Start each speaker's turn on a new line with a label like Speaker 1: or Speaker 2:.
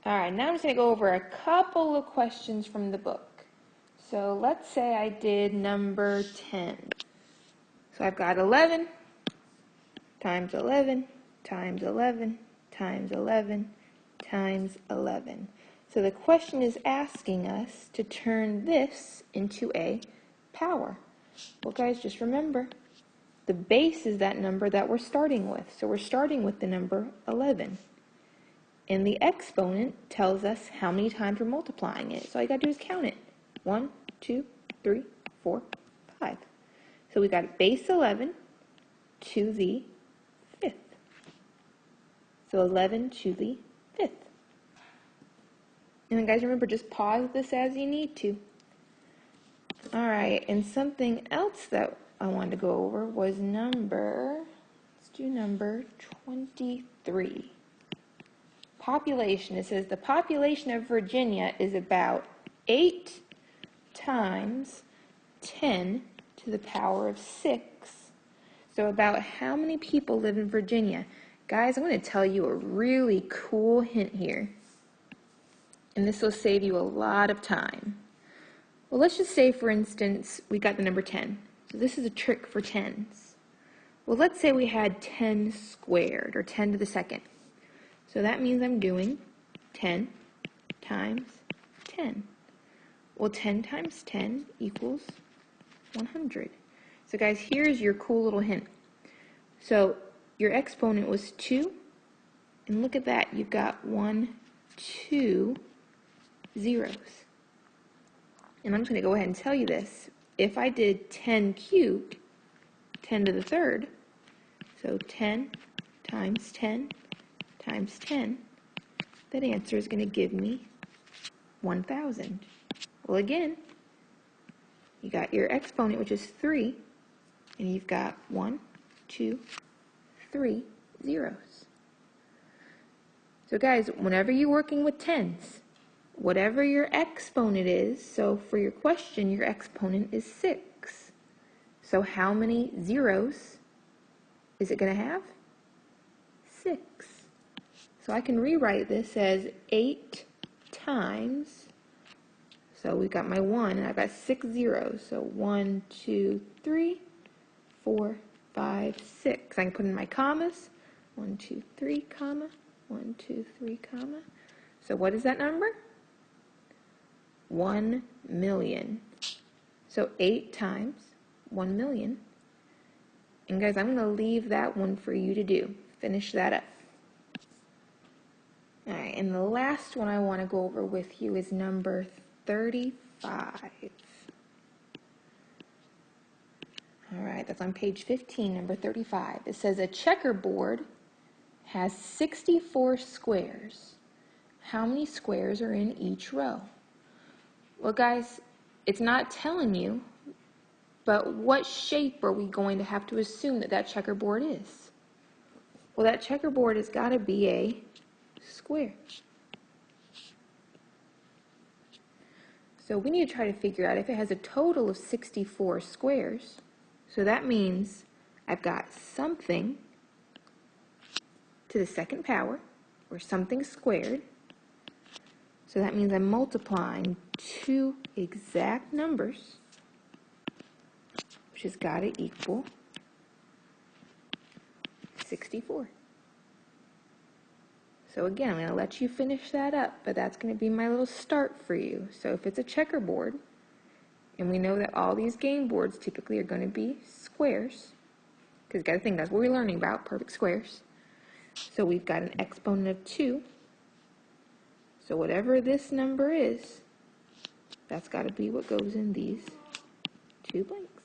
Speaker 1: All right, now I'm just going to go over a couple of questions from the book. So let's say I did number 10. So I've got 11 times 11 times 11 times 11 times 11. So the question is asking us to turn this into a power. Well, guys, just remember, the base is that number that we're starting with. So we're starting with the number 11. And the exponent tells us how many times we're multiplying it. So all you got to do is count it. 1, 2, 3, 4, 5. So we got base 11 to the 5th. So 11 to the 5th. And then guys, remember, just pause this as you need to. All right, and something else that I wanted to go over was let's do number 23. Population. It says the population of Virginia is about 8 times 10 to the power of 6. So about how many people live in Virginia? Guys, I'm going to tell you a really cool hint here. And this will save you a lot of time. Well, let's just say, for instance, we got the number 10. So this is a trick for tens. Well, let's say we had 10 squared, or 10 to the second. So that means I'm doing 10 times 10. Well, 10 times 10 equals 100. So guys, here's your cool little hint. So your exponent was 2, and look at that, you've got 1, 2 zeros. And I'm just going to go ahead and tell you this. If I did 10 cubed, 10 to the third, so 10 times 10 times 10, that answer is going to give me 1,000. Well, again, you got your exponent, which is 3, and you've got 1, 2, 3 zeros. So guys, whenever you're working with tens, whatever your exponent is, so for your question, your exponent is 6. So how many zeros is it going to have? 6. So I can rewrite this as 8 times, so we got my 1, and I've got 6 zeros. So 1, 2, 3, 4, 5, 6. I can put in my commas. 1, 2, 3, comma. 1, 2, 3, comma. So what is that number? 1 million. So 8 times 1 million. And guys, I'm going to leave that one for you to do. Finish that up. All right, and the last one I want to go over with you is number 35. All right, that's on page 15, number 35. It says a checkerboard has 64 squares. How many squares are in each row? Well, guys, it's not telling you, but what shape are we going to have to assume that that checkerboard is? Well, that checkerboard has got to be a square. So we need to try to figure out if it has a total of 64 squares. So that means I've got something to the second power, or something squared. So that means I'm multiplying two exact numbers, which has got to equal 64. So again, I'm going to let you finish that up, but that's going to be my little start for you. So if it's a checkerboard, and we know that all these game boards typically are going to be squares, because you got to think that's what we're learning about, perfect squares. So we've got an exponent of 2. So whatever this number is, that's got to be what goes in these two blanks.